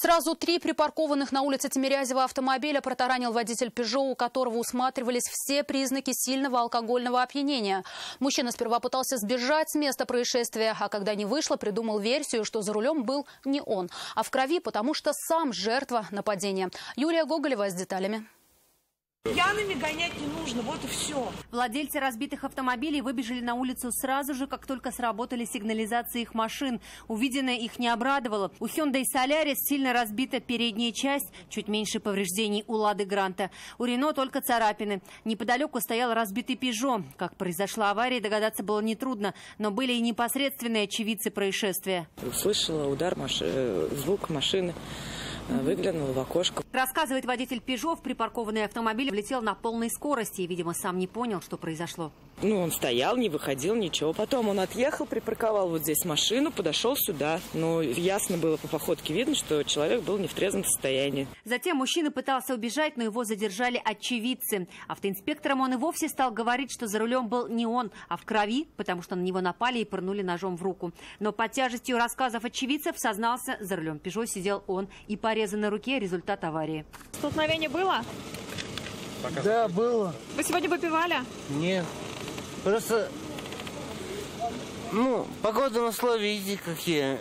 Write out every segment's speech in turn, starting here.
Сразу 3 припаркованных на улице Тимирязева автомобиля протаранил водитель «Пежо», у которого усматривались все признаки сильного алкогольного опьянения. Мужчина сперва пытался сбежать с места происшествия, а когда не вышло, придумал версию, что за рулем был не он, а в крови, потому что сам жертва нападения. Юлия Гоголева с деталями. Пьяными гонять не нужно, вот и все. Владельцы разбитых автомобилей выбежали на улицу сразу же, как только сработали сигнализации их машин. Увиденное их не обрадовало. У Hyundai Solaris сильно разбита передняя часть, чуть меньше повреждений у Лады Гранта. У Рено только царапины. Неподалеку стоял разбитый Peugeot. Как произошла авария, догадаться было нетрудно, но были и непосредственные очевидцы происшествия. Услышала удар, звук машины. Выглянула в окошко. Рассказывает водитель «Пежо», в припаркованный автомобиль влетел на полной скорости и, видимо, сам не понял, что произошло. Он стоял, не выходил, ничего. Потом он отъехал, припарковал вот здесь машину, подошел сюда. Но ясно было по походке видно, что человек был не в трезвом состоянии. Затем мужчина пытался убежать, но его задержали очевидцы. Автоинспекторам он и вовсе стал говорить, что за рулем был не он, а в крови, потому что на него напали и пырнули ножом в руку. Но под тяжестью рассказов очевидцев сознался, за рулем «Пежо» сидел он. И порезы на руке – результат аварии. Столкновение было? Да, было. Вы сегодня выпивали? Нет. Просто, погодные условия, видите, какие.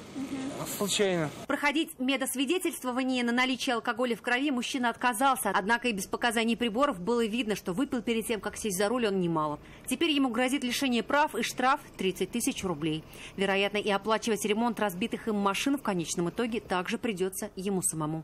Случайно. Проходить медосвидетельствование на наличие алкоголя в крови мужчина отказался. Однако и без показаний приборов было видно, что выпил перед тем, как сесть за руль, он немало. Теперь ему грозит лишение прав и штраф 30 тысяч рублей. Вероятно, и оплачивать ремонт разбитых им машин в конечном итоге также придется ему самому.